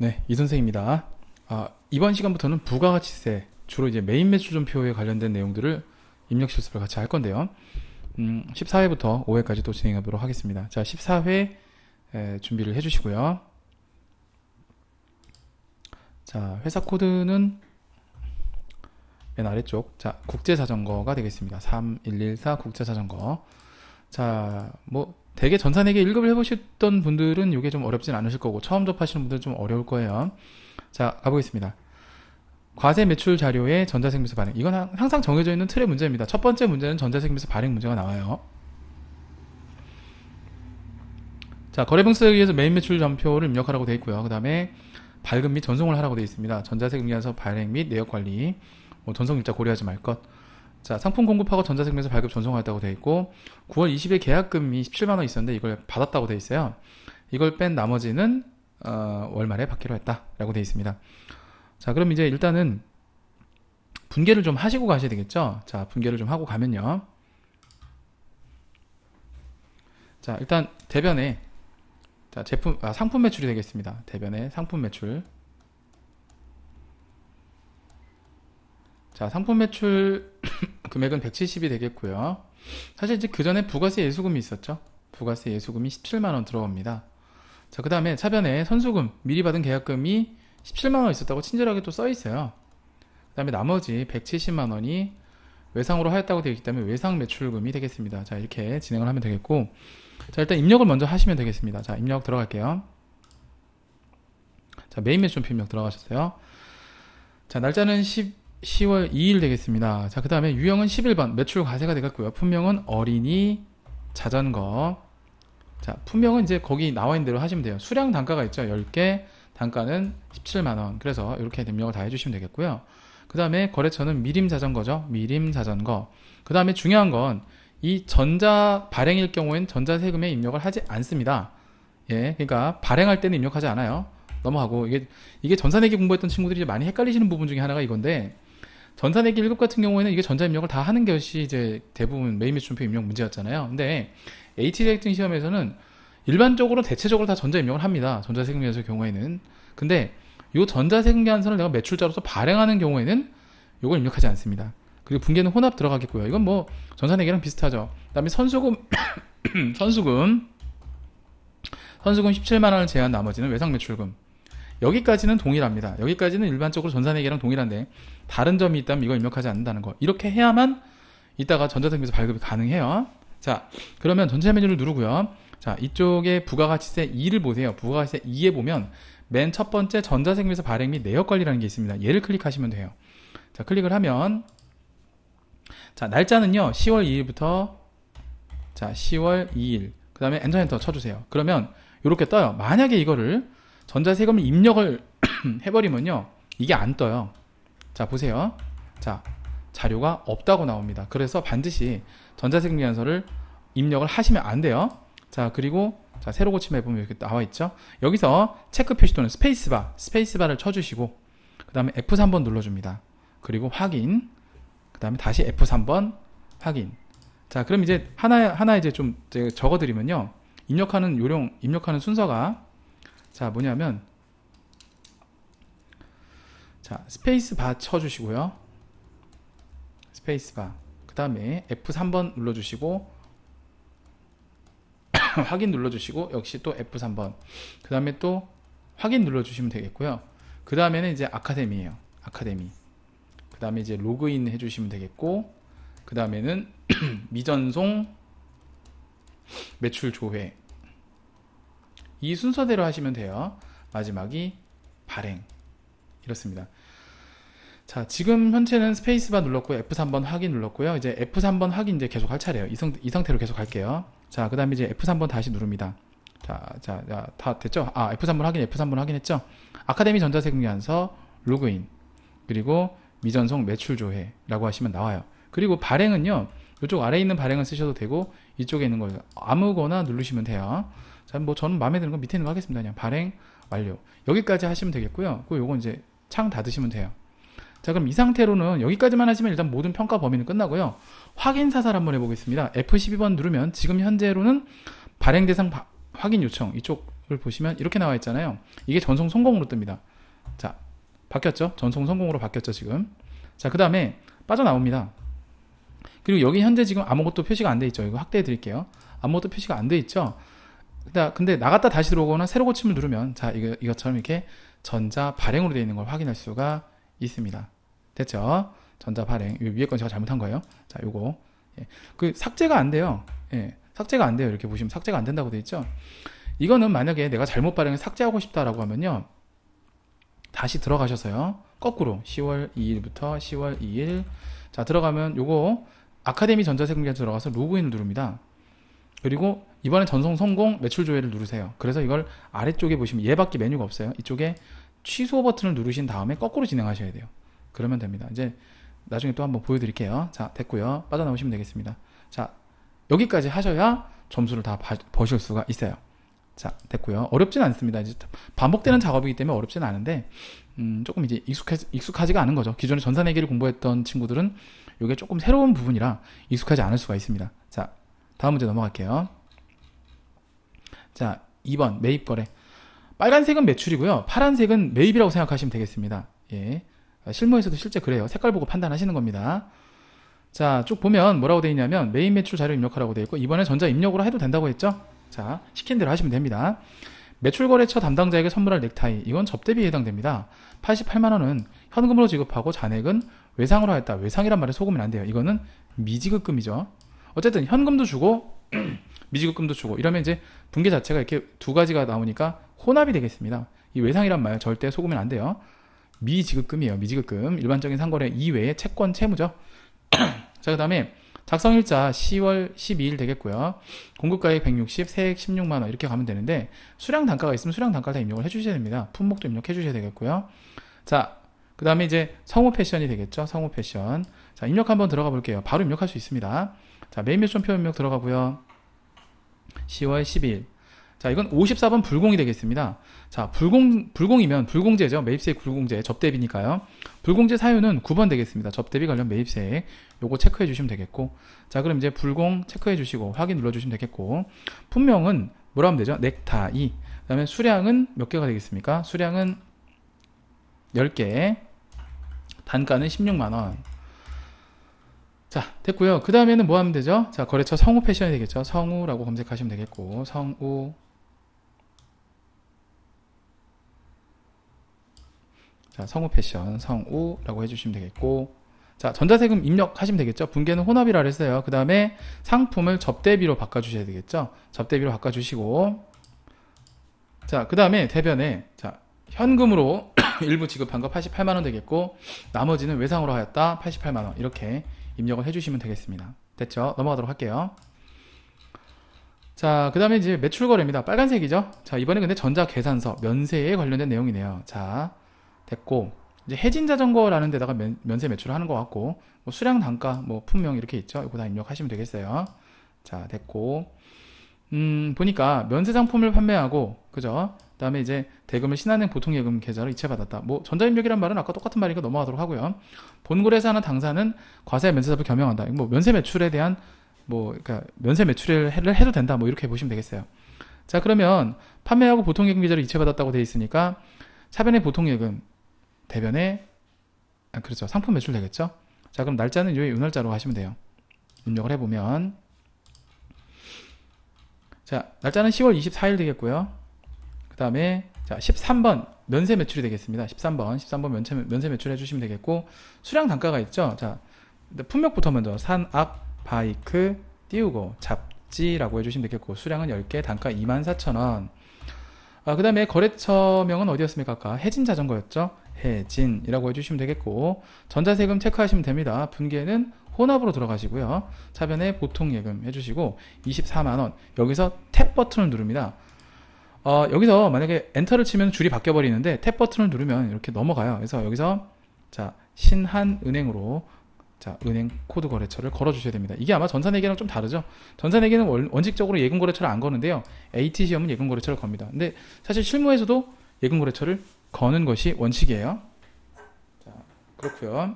네, 이 선생입니다. 이번 시간부터는 부가가치세, 주로 이제 메인 매출점표에 관련된 내용들을 입력 실습을 같이 할 건데요. 14회부터 5회까지 또 진행해 보도록 하겠습니다. 자, 14회 준비를 해주시고요. 자, 회사 코드는 맨 아래쪽, 자, 국제자전거가 되겠습니다. 3114 국제자전거. 자, 대개 전산회계 1급을 해보셨던 분들은 이게 좀 어렵진 않으실 거고, 처음 접하시는 분들은 좀 어려울 거예요. 자, 가보겠습니다. 과세 매출 자료의 전자세금에서 발행. 이건 항상 정해져 있는 틀의 문제입니다. 첫 번째 문제는 전자세금에서 발행 문제가 나와요. 자, 거래분석에 의해서 메인 매출 점표를 입력하라고 되어 있고요. 그 다음에 발급 및 전송을 하라고 되어 있습니다. 전자세금에서 발행 및 내역관리, 전송일자 고려하지 말 것. 자, 상품 공급하고 전자세금에서 발급 전송하였다고 되어 있고, 9월 20일 계약금이 17만원 있었는데 이걸 받았다고 되어 있어요. 이걸 뺀 나머지는 월말에 받기로 했다 라고 되어 있습니다. 자, 그럼 이제 일단은 분계를 좀 하시고 가셔야 되겠죠. 자, 분계를 좀 하고 가면요, 자, 일단 대변에, 자, 상품 매출이 되겠습니다. 대변에 상품 매출. 자, 상품 매출 금액은 170이 되겠고요. 사실 이제 그 전에 부가세 예수금이 있었죠. 부가세 예수금이 17만원 들어갑니다. 자, 그 다음에 차변에 선수금, 미리 받은 계약금이 17만원 있었다고 친절하게 또 써있어요. 그 다음에 나머지 170만원이 외상으로 하였다고 되어 있기 때문에 외상 매출금이 되겠습니다. 자, 이렇게 진행을 하면 되겠고, 자, 일단 입력을 먼저 하시면 되겠습니다. 자, 입력 들어갈게요. 자, 메인 매출표 입력 들어가셨어요. 자, 날짜는 10월 2일 되겠습니다. 자, 그 다음에 유형은 11번 매출 과세가 되겠고요. 품명은 어린이 자전거. 자, 품명은 이제 거기 나와 있는 대로 하시면 돼요. 수량 단가가 있죠. 10개, 단가는 17만원. 그래서 이렇게 입력을 다 해주시면 되겠고요. 그 다음에 거래처는 미림 자전거죠. 미림 자전거. 그 다음에 중요한 건 이 전자 발행일 경우엔 전자세금에 입력을 하지 않습니다. 예, 그러니까 발행할 때는 입력하지 않아요. 넘어가고, 이게 전산회계 공부했던 친구들이 많이 헷갈리시는 부분 중에 하나가 이건데, 전산회계 1급 같은 경우에는 이게 전자 입력을 다 하는 것이 이제 대부분 메인 매출표 입력 문제였잖아요. 근데 HT 같은 시험에서는 일반적으로 대체적으로 다 전자 입력을 합니다. 전자세금계산서 경우에는. 근데 이 전자세금계산서를 내가 매출자로서 발행하는 경우에는 이걸 입력하지 않습니다. 그리고 분계는 혼합 들어가겠고요. 이건 전산회계랑 비슷하죠. 그 다음에 선수금 선수금 17만원을 제한 나머지는 외상매출금. 여기까지는 동일합니다. 여기까지는 일반적으로 전산회계랑 동일한데 다른 점이 있다면 이걸 입력하지 않는다는 거. 이렇게 해야만 이따가 전자세금에서 발급이 가능해요. 자, 그러면 전체 메뉴를 누르고요. 자, 이쪽에 부가가치세 2를 보세요. 부가가치세 2에 보면 맨 첫 번째 전자세금에서 발행 및 내역관리라는 게 있습니다. 얘를 클릭하시면 돼요. 자, 클릭을 하면, 자, 날짜는요 10월 2일부터, 자, 10월 2일, 그 다음에 엔터 쳐주세요. 그러면 이렇게 떠요. 만약에 이거를 전자세금을 입력을 해버리면요, 이게 안 떠요. 자, 보세요. 자, 자료가 없다고 나옵니다. 그래서 반드시 전자세금계산서를 입력을 하시면 안 돼요. 자, 그리고 자, 새로 고침해 보면 이렇게 나와 있죠. 여기서 체크 표시 또는 스페이스바를 쳐주시고, 그 다음에 F3번 눌러줍니다. 그리고 확인, 그 다음에 다시 F3번 확인. 자, 그럼 이제 하나 이제 좀 적어드리면요, 입력하는 순서가, 자, 뭐냐면, 자, 스페이스바 쳐주시고요. 스페이스바. 그 다음에 F3번 눌러주시고, 확인 눌러주시고, 역시 또 F3번. 그 다음에 또 확인 눌러주시면 되겠고요. 그 다음에는 이제 아카데미예요. 아카데미. 그 다음에 이제 로그인 해주시면 되겠고, 그 다음에는 미전송 매출 조회. 이 순서대로 하시면 돼요. 마지막이 발행. 이렇습니다. 자, 지금 현재는 스페이스바 눌렀고요. F3번 확인 눌렀고요. 이제 F3번 확인 이제 계속 할 차례예요. 이 상태로 계속 할게요. 자, 그 다음에 이제 F3번 다시 누릅니다. 자, 다 됐죠? F3번 확인했죠? 아카데미 전자세금계산서 로그인, 그리고 미전송 매출조회라고 하시면 나와요. 그리고 발행은요, 이쪽 아래에 있는 발행을 쓰셔도 되고, 이쪽에 있는 거 아무거나 누르시면 돼요. 자, 저는 마음에 드는 거 밑에 있는 거 하겠습니다. 그냥 발행 완료. 여기까지 하시면 되겠고요. 그리고 요건 이제 창 닫으시면 돼요. 자, 그럼 이 상태로는 여기까지만 하시면 일단 모든 평가 범위는 끝나고요. 확인 사살 한번 해보겠습니다. F12번 누르면 지금 현재로는 발행 대상 확인 요청, 이쪽 보시면 이렇게 나와 있잖아요. 이게 전송 성공으로 뜹니다. 자, 바뀌었죠? 전송 성공으로 바뀌었죠, 지금. 자, 그 다음에 빠져나옵니다. 그리고 여기 현재 지금 아무것도 표시가 안 돼 있죠. 이거 확대해 드릴게요. 아무것도 표시가 안 돼 있죠. 근데 나갔다 다시 들어오거나 새로 고침을 누르면, 자, 이것처럼 이렇게 전자 발행으로 되어 있는 걸 확인할 수가 있습니다. 됐죠? 전자 발행. 위에 건 제가 잘못한 거예요. 자, 요거. 예. 그 삭제가 안 돼요. 예. 삭제가 안 돼요. 이렇게 보시면 삭제가 안 된다고 되어 있죠. 이거는 만약에 내가 잘못 발행을 삭제하고 싶다라고 하면요, 다시 들어가셔서요, 거꾸로 10월 2일부터 10월 2일, 자, 들어가면 요거 아카데미 전자세금계좌 들어가서 로그인을 누릅니다. 그리고 이번에 전송 성공 매출 조회를 누르세요. 그래서 이걸 아래쪽에 보시면 얘밖에 메뉴가 없어요. 이쪽에 취소 버튼을 누르신 다음에 거꾸로 진행하셔야 돼요. 그러면 됩니다. 이제 나중에 또 한번 보여드릴게요. 자, 됐고요. 빠져나오시면 되겠습니다. 자, 여기까지 하셔야 점수를 다 보실 수가 있어요. 자, 됐고요. 어렵진 않습니다. 이제 반복되는 작업이기 때문에 어렵진 않은데, 조금 이제 익숙하지가 않은 거죠. 기존에 전산회계를 공부했던 친구들은 이게 조금 새로운 부분이라 익숙하지 않을 수가 있습니다. 자, 다음 문제 넘어갈게요. 자, 2번 매입거래. 빨간색은 매출이고요. 파란색은 매입이라고 생각하시면 되겠습니다. 예. 실무에서도 실제 그래요. 색깔 보고 판단하시는 겁니다. 자, 쭉 보면 뭐라고 되어 있냐면 매입 매출 자료 입력하라고 되어 있고, 이번에 전자 입력으로 해도 된다고 했죠. 자, 시킨 대로 하시면 됩니다. 매출거래처 담당자에게 선물할 넥타이, 이건 접대비에 해당됩니다. 88만원은 현금으로 지급하고 잔액은 외상으로 하였다. 외상이란 말에 속으면 안 돼요. 이거는 미지급금이죠. 어쨌든 현금도 주고 미지급금도 주고 이러면 이제 분계 자체가 이렇게 두 가지가 나오니까 혼합이 되겠습니다. 이 외상이란 말 절대 속으면 안 돼요. 미지급금이에요. 미지급금. 일반적인 상거래 이외에 채권 채무죠. 자, 그 다음에 작성일자 10월 12일 되겠고요. 공급가액 160, 세액 16만원 이렇게 가면 되는데, 수량 단가가 있으면 수량 단가를 다 입력을 해주셔야 됩니다. 품목도 입력해 주셔야 되겠고요. 자, 그 다음에 이제 성우 패션이 되겠죠. 성우 패션. 자, 입력 한번 들어가 볼게요. 바로 입력할 수 있습니다. 자, 메인 매출표 입력 들어가고요. 10월 12일. 자, 이건 54번 불공이 되겠습니다. 자, 불공이면 불공제죠. 매입세액 불공제, 접대비니까요. 불공제 사유는 9번 되겠습니다. 접대비 관련 매입세액. 요거 체크해 주시면 되겠고. 자, 그럼 이제 불공 체크해 주시고 확인 눌러 주시면 되겠고. 품명은 뭐라 하면 되죠? 넥타이. 그 다음에 수량은 몇 개가 되겠습니까? 수량은 10개. 단가는 16만원. 자, 됐고요. 그 다음에는 뭐 하면 되죠? 자, 거래처 성우 패션이 되겠죠. 성우라고 검색하시면 되겠고, 성우. 자, 성우 패션, 성우라고 해주시면 되겠고, 자, 전자세금 입력하시면 되겠죠. 분계는 혼합이라 그랬어요. 그 다음에 상품을 접대비로 바꿔주셔야 되겠죠. 접대비로 바꿔주시고, 자, 그 다음에 대변에, 자, 현금으로 일부 지급한 거 88만원 되겠고, 나머지는 외상으로 하였다 88만원. 이렇게 입력을 해주시면 되겠습니다. 됐죠? 넘어가도록 할게요. 자, 그 다음에 이제 매출거래입니다. 빨간색이죠? 자, 이번에 근데 전자계산서, 면세에 관련된 내용이네요. 자, 됐고, 이제 해진자전거라는 데다가 면세 매출을 하는 것 같고, 뭐 수량 단가, 뭐 품명 이렇게 있죠? 이거 다 입력하시면 되겠어요. 자, 됐고, 보니까 면세 상품을 판매하고, 그죠? 그 다음에 이제 대금을 신한은행 보통예금 계좌로 이체받았다. 뭐 전자입력이란 말은 아까 똑같은 말이니까 넘어가도록 하고요. 본거래사 하는 당사는 과세 면세사업을 겸용한다. 뭐 면세 매출에 대한 그러니까 면세 매출을 해도 된다. 뭐 이렇게 보시면 되겠어요. 자, 그러면 판매하고 보통예금 계좌로 이체받았다고 되어 있으니까 차변의 보통예금, 대변에 그렇죠. 상품 매출 되겠죠. 자, 그럼 날짜는 요 날짜로 하시면 돼요. 입력을 해보면, 자, 날짜는 10월 24일 되겠고요. 그 다음에 자, 13번 면세 매출이 되겠습니다. 13번 면세 매출 해주시면 되겠고, 수량 단가가 있죠. 자, 품목부터 먼저 산악, 바이크, 띄우고, 잡지라고 해주시면 되겠고, 수량은 10개, 단가 24,000원. 그 다음에 거래처명은 어디였습니까? 아까 해진자전거였죠. 해진이라고 해주시면 되겠고, 전자세금 체크하시면 됩니다. 분계는 혼합으로 들어가시고요. 차변에 보통예금 해주시고 24만원. 여기서 탭 버튼을 누릅니다. 여기서 만약에 엔터를 치면 줄이 바뀌어 버리는데 탭 버튼을 누르면 이렇게 넘어가요. 그래서 여기서 자, 신한은행으로 자, 은행 코드 거래처를 걸어 주셔야 됩니다. 이게 아마 전산회계랑 좀 다르죠. 전산회계는 원칙적으로 예금 거래처를 안 거는데요, AT 시험은 예금 거래처를 겁니다. 근데 사실 실무에서도 예금 거래처를 거는 것이 원칙이에요. 자, 그렇고요.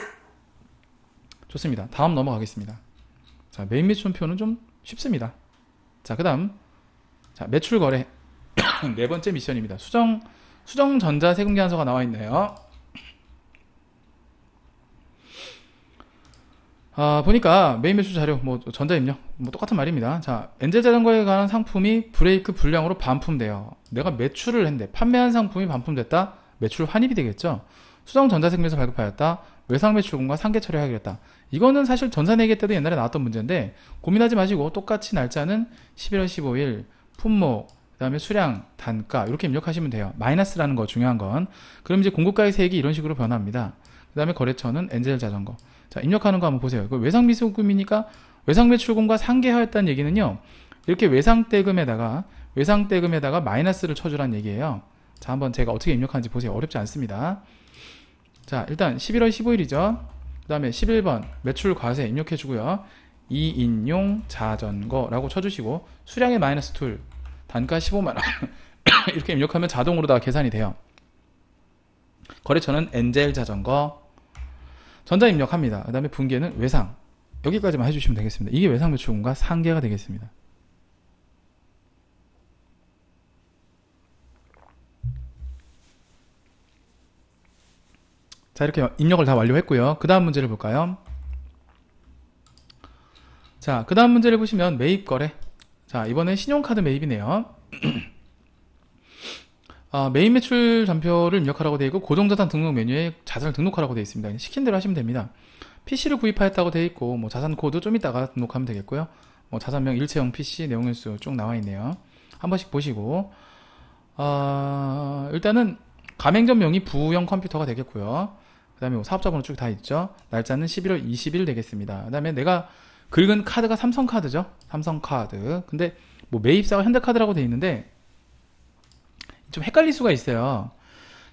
좋습니다. 다음 넘어가겠습니다. 자, 메인 매출표는 좀 쉽습니다. 자, 그 다음, 자, 매출 거래. 네 번째 미션입니다. 수정전자 세금계산서가 나와 있네요. 보니까 메인 매출 자료, 뭐 전자 입력, 뭐 똑같은 말입니다. 자, 엔젤 자전거에 관한 상품이 브레이크 불량으로 반품돼요. 내가 매출을 했는데 판매한 상품이 반품됐다. 매출 환입이 되겠죠. 수정 전자세금에서 발급하였다. 외상 매출금과 상계 처리하기로 했다. 이거는 사실 전산회계 때도 옛날에 나왔던 문제인데 고민하지 마시고 똑같이 날짜는 11월 15일, 품목, 그 다음에 수량, 단가 이렇게 입력하시면 돼요. 마이너스라는 거 중요한 건. 그럼 이제 공급가의 세액이 이런 식으로 변합니다. 그 다음에 거래처는 엔젤 자전거. 자, 입력하는 거 한번 보세요. 이거 외상 미수금이니까 외상 매출금과 상계하였다는 얘기는요. 이렇게 외상대금에다가 마이너스를 쳐주라는 얘기예요. 자, 한번 제가 어떻게 입력하는지 보세요. 어렵지 않습니다. 자, 일단 11월 15일이죠. 그 다음에 11번 매출 과세 입력해 주고요. 2인용 자전거라고 쳐주시고 수량의 마이너스 툴, 단가 15만원 이렇게 입력하면 자동으로 다 계산이 돼요. 거래처는 엔젤 자전거. 전자 입력합니다. 그 다음에 분계는 외상. 여기까지만 해주시면 되겠습니다. 이게 외상 매출금과 상계가 되겠습니다. 자, 이렇게 입력을 다 완료했고요. 그 다음 문제를 볼까요? 자, 그 다음 문제를 보시면 매입 거래. 자, 이번엔 신용카드 매입이네요. 메인 매출 전표를 입력하라고 되어 있고 고정자산 등록 메뉴에 자산을 등록하라고 되어 있습니다. 시킨 대로 하시면 됩니다. PC를 구입하였다고 되어 있고 뭐 자산 코드 좀 이따가 등록하면 되겠고요. 뭐 자산명, 일체형 PC, 내용일수 쭉 나와 있네요. 한 번씩 보시고 일단은 가맹점명이 부영 컴퓨터가 되겠고요. 그 다음에 뭐 사업자번호 쭉 다 있죠. 날짜는 11월 20일 되겠습니다. 그 다음에 내가 긁은 카드가 삼성카드죠. 삼성카드. 근데 뭐 매입사가 현대카드라고 되어 있는데 좀 헷갈릴 수가 있어요.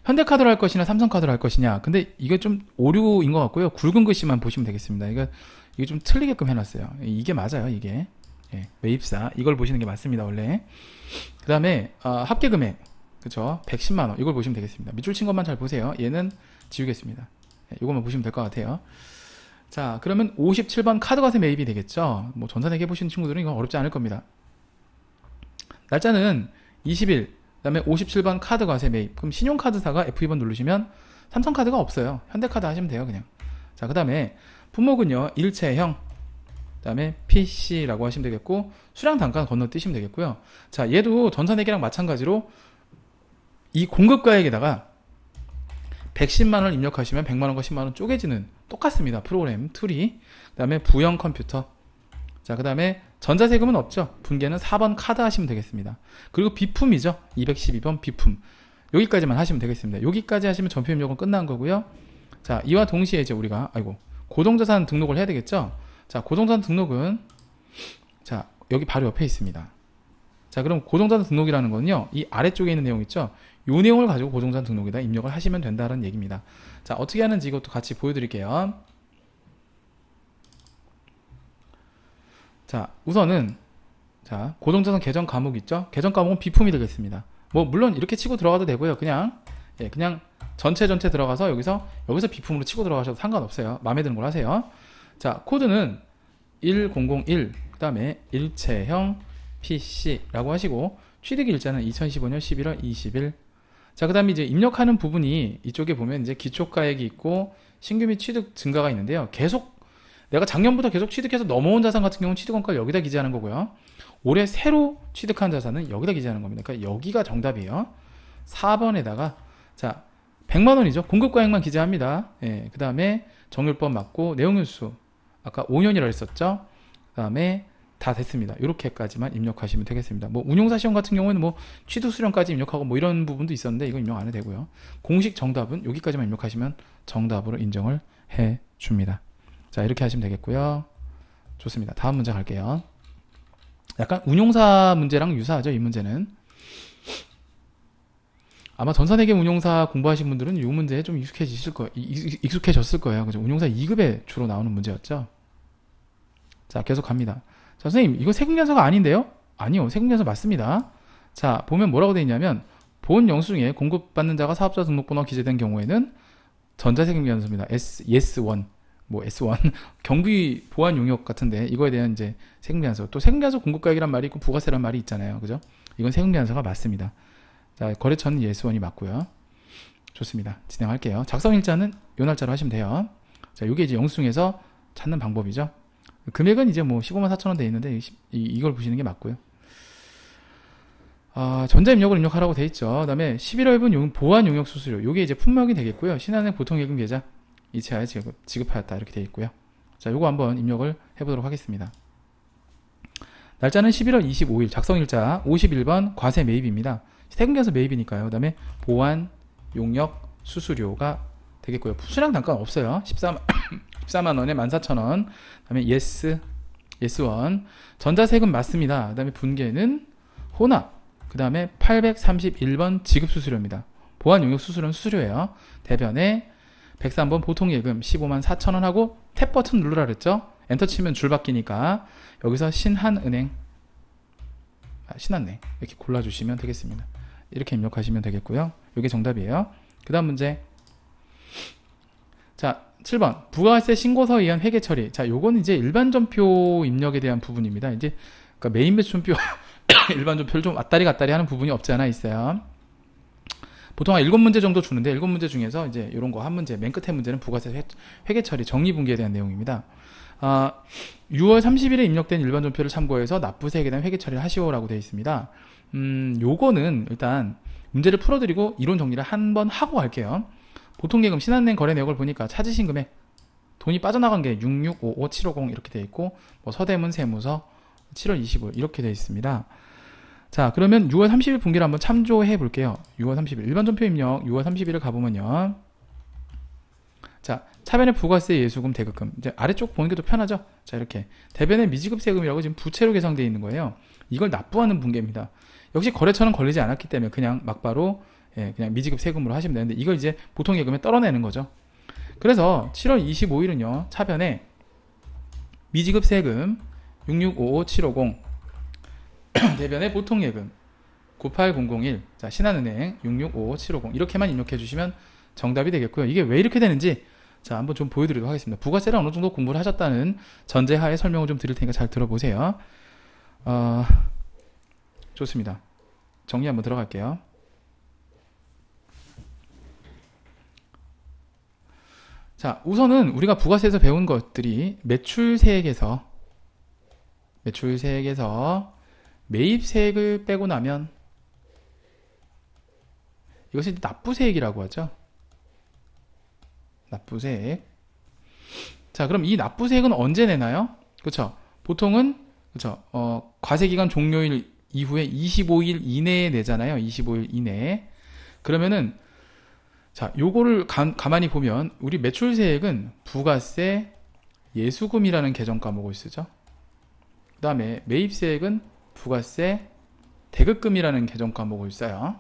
현대카드로 할 것이냐 삼성카드로 할 것이냐. 근데 이게 좀 오류인 것 같고요. 굵은 글씨만 보시면 되겠습니다. 이게 좀 틀리게끔 해놨어요. 이게 맞아요. 이게 매입사 이걸 보시는 게 맞습니다. 원래. 그 다음에 합계금액 그쵸 110만원 이걸 보시면 되겠습니다. 밑줄 친 것만 잘 보세요. 얘는 지우겠습니다. 이것만 보시면 될 것 같아요. 자, 그러면 57번 카드과세 매입이 되겠죠. 뭐 전산회계 보시는 친구들은 이건 어렵지 않을 겁니다. 날짜는 20일, 그 다음에 57번 카드과세 매입. 그럼 신용카드사가 F2번 누르시면 삼성카드가 없어요. 현대카드 하시면 돼요, 그냥. 자, 그 다음에 품목은요, 일체형, 그 다음에 PC라고 하시면 되겠고, 수량 단가 건너뛰시면 되겠고요. 자, 얘도 전산회계랑 마찬가지로 이 공급가액에다가 110만원을 입력하시면 100만원과 10만원 쪼개지는 똑같습니다. 프로그램 툴이. 그 다음에 부영 컴퓨터. 자, 그 다음에 전자세금은 없죠. 분계는 4번 카드 하시면 되겠습니다. 그리고 비품이죠. 212번 비품. 여기까지만 하시면 되겠습니다. 여기까지 하시면 전표 입력은 끝난 거고요. 자, 이와 동시에 이제 우리가 고정자산 등록을 해야 되겠죠. 자, 고정자산 등록은 자, 여기 바로 옆에 있습니다. 자, 그럼 고정자산 등록이라는 거는요, 이 아래쪽에 있는 내용 있죠. 이 내용을 가지고 고정자산 등록에다 입력을 하시면 된다는 얘기입니다. 자, 어떻게 하는지 이것도 같이 보여드릴게요. 자, 우선은 자, 고정자산 계정 과목 있죠. 계정 과목은 비품이 되겠습니다. 뭐 물론 이렇게 치고 들어가도 되고요. 그냥 전체 들어가서 여기서 비품으로 치고 들어가셔도 상관없어요. 마음에 드는 걸 하세요. 자, 코드는 1001, 그 다음에 일체형 PC라고 하시고 취득일자는 2015년 11월 20일. 자, 그 다음에 이제 입력하는 부분이 이쪽에 보면 이제 기초가액이 있고 신규 및 취득 증가가 있는데요. 계속 내가 작년부터 계속 취득해서 넘어온 자산 같은 경우는 취득원가를 여기다 기재하는 거고요. 올해 새로 취득한 자산은 여기다 기재하는 겁니다. 그러니까 여기가 정답이에요. 4번에다가 자 100만원이죠. 공급가액만 기재합니다. 예, 그 다음에 정율법 맞고 내용일수 아까 5년이라 했었죠. 그 다음에 다 됐습니다. 이렇게까지만 입력하시면 되겠습니다. 뭐 운용사 시험 같은 경우에는 뭐 취득 수령까지 입력하고 뭐 이런 부분도 있었는데 이건 입력 안 해도 되고요. 공식 정답은 여기까지만 입력하시면 정답으로 인정을 해 줍니다. 자, 이렇게 하시면 되겠고요. 좋습니다. 다음 문제 갈게요. 약간 운용사 문제랑 유사하죠. 이 문제는 아마 전산회계 운용사 공부하신 분들은 이 문제에 좀 익숙해졌을 거예요. 그죠? 운용사 2급에 주로 나오는 문제였죠. 자, 계속 갑니다. 자, 선생님 이거 세금계산서가 아닌데요? 아니요, 세금계산서 맞습니다. 자, 보면 뭐라고 되어 있냐면 본 영수증에 공급받는 자가 사업자 등록번호가 기재된 경우에는 전자세금계산서입니다. S1 뭐 S1 경비 보안 용역 같은데 이거에 대한 이제 세금계산서, 또 세금계산서 공급가액이란 말이 있고 부가세란 말이 있잖아요. 그죠? 이건 세금계산서가 맞습니다. 자, 거래처는 예스원이 맞고요. 좋습니다. 진행할게요. 작성일자는 요 날짜로 하시면 돼요. 자, 요게 이제 영수증에서 찾는 방법이죠. 금액은 이제 뭐 154,000원 돼 있는데 이걸 보시는 게 맞고요. 전자입력을 입력하라고 돼 있죠. 그 다음에 11월분 보안 용역 수수료, 요게 이제 품목이 되겠고요. 신한은행 보통예금 계좌 이체하여 지급하였다 이렇게 돼 있고요. 자, 요거 한번 입력을 해보도록 하겠습니다. 날짜는 11월 25일, 작성일자 51번 과세 매입입니다. 세금계에서 매입이니까요. 그 다음에 보안 용역 수수료가 되겠고요. 수량 단가 없어요. 14만원에 14,000원. 그 다음에 예스원 전자세금 맞습니다. 그 다음에 분계는 혼합, 그 다음에 831번 지급수수료입니다. 보안용역수수료는 수수료예요. 대변에 103번 보통예금 154,000원 하고 탭 버튼 누르라 그랬죠. 엔터 치면 줄 바뀌니까 여기서 신한은행, 신한은행 이렇게 골라주시면 되겠습니다. 이렇게 입력하시면 되겠고요. 이게 정답이에요. 그 다음 문제. 자, 7번 부가세 신고서에 의한 회계 처리. 자, 요거는 이제 일반전표 입력에 대한 부분입니다. 이제 그러니까 메인 매출표 일반전표를 좀 왔다리 갔다리 하는 부분이 없지 않아 있어요. 보통 한 7문제 정도 주는데 7문제 중에서 이제 이런 거 한 문제, 맨 끝에 문제는 부가세 회계 처리 정리분기에 대한 내용입니다. 6월 30일에 입력된 일반전표를 참고해서 납부세액에 대한 회계 처리를 하시오라고 되어 있습니다. 요거는 일단 문제를 풀어드리고 이론 정리를 한번 하고 갈게요. 보통예금 신한은행 거래 내역을 보니까 찾으신 금액 돈이 빠져나간 게 6655750 이렇게 되어 있고 뭐 서대문 세무서 7월 25일 이렇게 되어 있습니다. 자, 그러면 6월 30일 분기를 한번 참조해 볼게요. 6월 30일 일반전표 입력 6월 30일을 가보면요. 자, 차변의 부가세 예수금 대급금, 이제 아래쪽 보는 게 더 편하죠. 자, 이렇게 대변의 미지급 세금이라고 지금 부채로 계산되어 있는 거예요. 이걸 납부하는 분계입니다. 역시 거래처는 걸리지 않았기 때문에 그냥 막바로 그냥 미지급 세금으로 하시면 되는데 이걸 이제 보통예금에 떨어내는 거죠. 그래서 7월 25일은요 차변에 미지급 세금 6655750 대변의 보통예금 98001, 자, 신한은행 6655750 이렇게만 입력해 주시면 정답이 되겠고요. 이게 왜 이렇게 되는지 자, 한번 좀 보여드리도록 하겠습니다. 부가세를 어느 정도 공부를 하셨다는 전제하에 설명을 좀 드릴 테니까 잘 들어보세요. 좋습니다. 정리 한번 들어갈게요. 자, 우선은 우리가 부가세에서 배운 것들이 매출세액에서 매입세액을 빼고 나면 이것이 납부세액이라고 하죠. 납부세액. 자, 그럼 이 납부세액은 언제 내나요? 그렇죠. 보통은 그렇죠. 과세기간 종료일 이후에 25일 이내에 내잖아요. 25일 이내에. 그러면은 자, 요거를 가만히 보면 우리 매출세액은 부가세 예수금이라는 계정 과목을 쓰죠. 그 다음에 매입세액은 부가세 대급금이라는 계정 과목을 써요.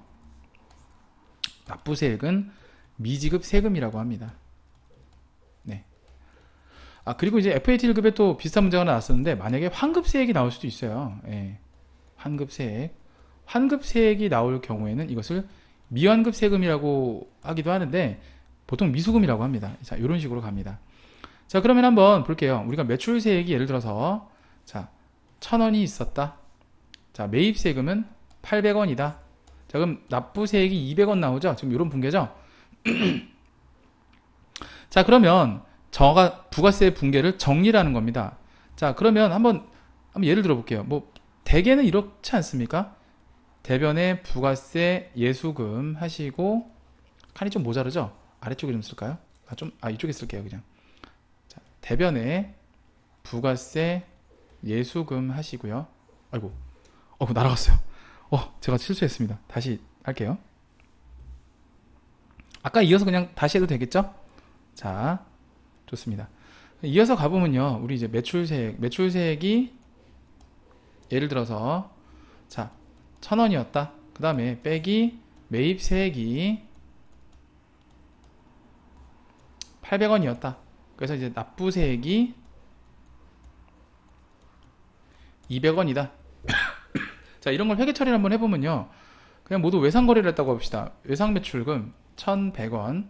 납부세액은 미지급 세금이라고 합니다. 네. 그리고 이제 FAT 1급에 또 비슷한 문제가 나왔었는데 만약에 환급세액이 나올 수도 있어요. 예. 환급세액이 나올 경우에는 이것을 미환급 세금이라고 하기도 하는데 보통 미수금이라고 합니다. 자, 이런 식으로 갑니다. 자, 그러면 한번 볼게요. 우리가 매출세액이 예를 들어서 자, 1,000원이 있었다. 자, 매입세금은 800원이다. 자, 그럼 납부세액이 200원 나오죠? 지금 이런 분계죠? 자, 그러면 부가세 분계를 정리라는 겁니다. 자, 그러면 한번 예를 들어 볼게요. 뭐 대개는 이렇지 않습니까? 대변에 부가세 예수금 하시고 칸이 좀 모자르죠? 아래쪽에 좀 쓸까요? 이쪽에 쓸게요. 그냥. 자, 대변에 부가세 예수금 하시고요. 아이고, 날아갔어요. 제가 실수했습니다. 다시 할게요. 아까 이어서 그냥 다시 해도 되겠죠? 자, 좋습니다. 이어서 가보면요, 우리 이제 매출세액이 예를 들어서 자, 1,000원이었다. 그 다음에 빼기 매입세액이 800원이었다. 그래서 이제 납부세액이 200원이다. 자, 이런 걸 회계 처리를 한번 해보면요. 그냥 모두 외상거래를 했다고 합시다. 외상매출금 1,100원.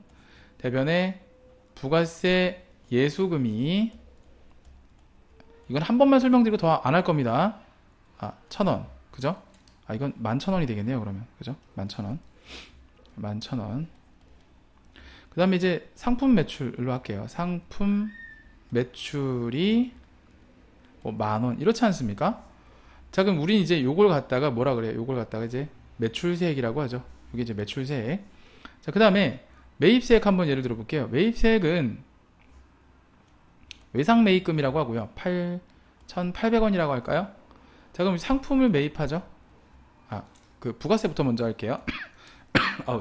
대변에 부가세 예수금이 이건 한 번만 설명드리고 더 안 할 겁니다. 1,000원. 그죠? 이건 11,000원이 되겠네요. 그러면 그죠? 11,000원. 11,000원. 그 다음에 이제 상품 매출로 할게요. 상품 매출이 뭐 10,000원 이렇지 않습니까? 자, 그럼 우린 이제 요걸 갖다가 뭐라 그래요? 요걸 갖다가 이제 매출세액이라고 하죠. 이게 이제 매출세액. 자, 그 다음에 매입세액 한번 예를 들어 볼게요. 매입세액은 외상매입금이라고 하고요. 8,800원이라고 할까요? 자, 그럼 상품을 매입하죠. 그 부가세부터 먼저 할게요.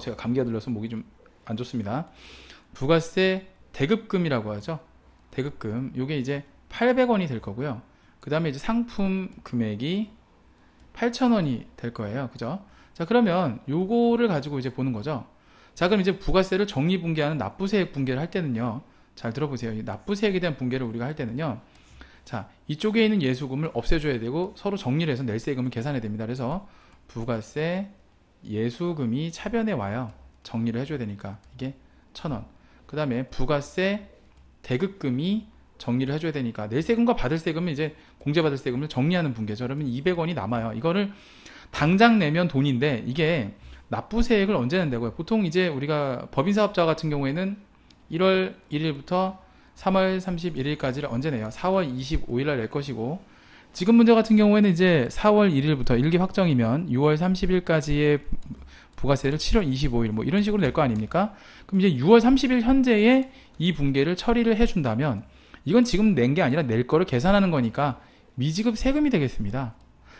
제가 감기가 들려서 목이 좀 안 좋습니다. 부가세 대급금이라고 하죠. 대급금. 요게 이제 800원이 될 거고요. 그 다음에 이제 상품 금액이 8,000원이 될 거예요. 그죠? 자, 그러면 요거를 가지고 이제 보는 거죠. 자, 그럼 이제 부가세를 정리분계하는 납부세액 분계를 할 때는요. 잘 들어보세요. 이 납부세액에 대한 분계를 우리가 할 때는요. 자, 이쪽에 있는 예수금을 없애줘야 되고 서로 정리를 해서 낼 세금을 계산해야 됩니다. 그래서 부가세 예수금이 차변에 와요. 정리를 해줘야 되니까 이게 1,000원. 그 다음에 부가세 대급금이 정리를 해줘야 되니까 낼 세금과 받을 세금은 이제 공제받을 세금을 정리하는 분계죠. 그러면 200원이 남아요. 이거를 당장 내면 돈인데 이게 납부세액을 언제 낸다고요? 보통 이제 우리가 법인사업자 같은 경우에는 1월 1일부터 3월 31일까지를 언제 내요? 4월 25일날 낼 것이고, 지금 문제 같은 경우에는 이제 4월 1일부터 일기 확정이면 6월 30일까지의 부가세를 7월 25일 뭐 이런 식으로 낼 거 아닙니까? 그럼 이제 6월 30일 현재에 이 분계를 처리를 해준다면 이건 지금 낸 게 아니라 낼 거를 계산하는 거니까 미지급 세금이 되겠습니다.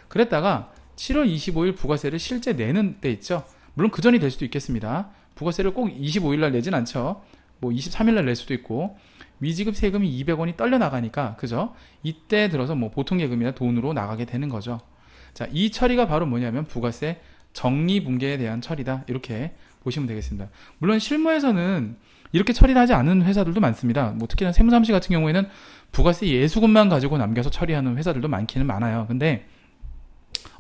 그랬다가 7월 25일 부가세를 실제 내는 때 있죠. 물론 그 전이 될 수도 있겠습니다. 부가세를 꼭 25일날 내진 않죠. 뭐 23일날 낼 수도 있고, 미지급 세금이 200원이 떨려 나가니까, 그죠? 이때 들어서 뭐 보통예금이나 돈으로 나가게 되는 거죠. 자, 이 처리가 바로 뭐냐면 부가세 정리분계에 대한 처리다. 이렇게 보시면 되겠습니다. 물론 실무에서는 이렇게 처리를 하지 않은 회사들도 많습니다. 뭐 특히나 세무사무실 같은 경우에는 부가세 예수금만 가지고 남겨서 처리하는 회사들도 많기는 많아요. 근데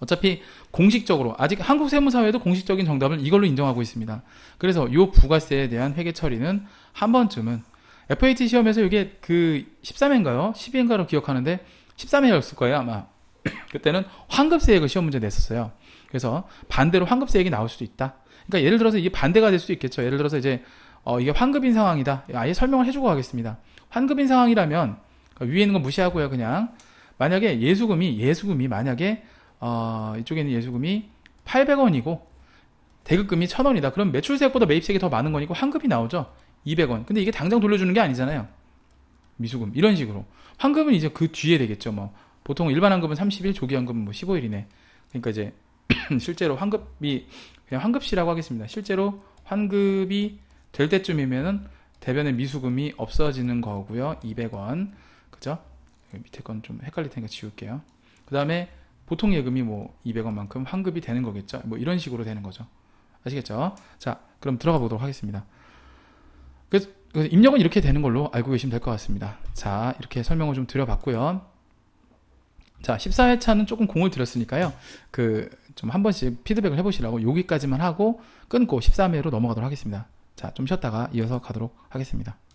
어차피 공식적으로 아직 한국 세무사회도 공식적인 정답을 이걸로 인정하고 있습니다. 그래서 이 부가세에 대한 회계 처리는 한 번쯤은 FAT 시험에서 이게 그 13회인가요? 12회인가로 기억하는데 13회였을 거예요 아마. 그때는 환급세액을 시험 문제 냈었어요. 그래서 반대로 환급세액이 나올 수도 있다. 그러니까 예를 들어서 이게 반대가 될 수도 있겠죠. 예를 들어서 이제 이게 환급인 상황이다. 아예 설명을 해주고 가겠습니다. 환급인 상황이라면 위에 있는 거 무시하고요. 그냥 만약에 예수금이 만약에 이쪽에 있는 예수금이 800원이고 대급금이 1,000원이다. 그럼 매출세액보다 매입세액이 더 많은 거니까 환급이 나오죠. 200원. 근데 이게 당장 돌려주는 게 아니잖아요. 미수금. 이런 식으로. 환급은 이제 그 뒤에 되겠죠. 뭐 보통 일반 환급은 30일, 조기 환급은 뭐 15일이네. 그러니까 이제 실제로 환급이 그냥 환급시라고 하겠습니다. 실제로 환급이 될 때쯤이면은 대변의 미수금이 없어지는 거고요. 200원. 그죠? 밑에 건 좀 헷갈릴 테니까 지울게요. 그 다음에 보통 예금이 뭐 200원만큼 환급이 되는 거겠죠. 뭐 이런 식으로 되는 거죠. 아시겠죠? 자, 그럼 들어가 보도록 하겠습니다. 그래서 입력은 이렇게 되는 걸로 알고 계시면 될 것 같습니다. 자, 이렇게 설명을 좀 드려봤고요. 자, 14회차는 조금 공을 들였으니까요. 좀 한 번씩 피드백을 해보시라고 여기까지만 하고 끊고 13회로 넘어가도록 하겠습니다. 자, 좀 쉬었다가 이어서 가도록 하겠습니다.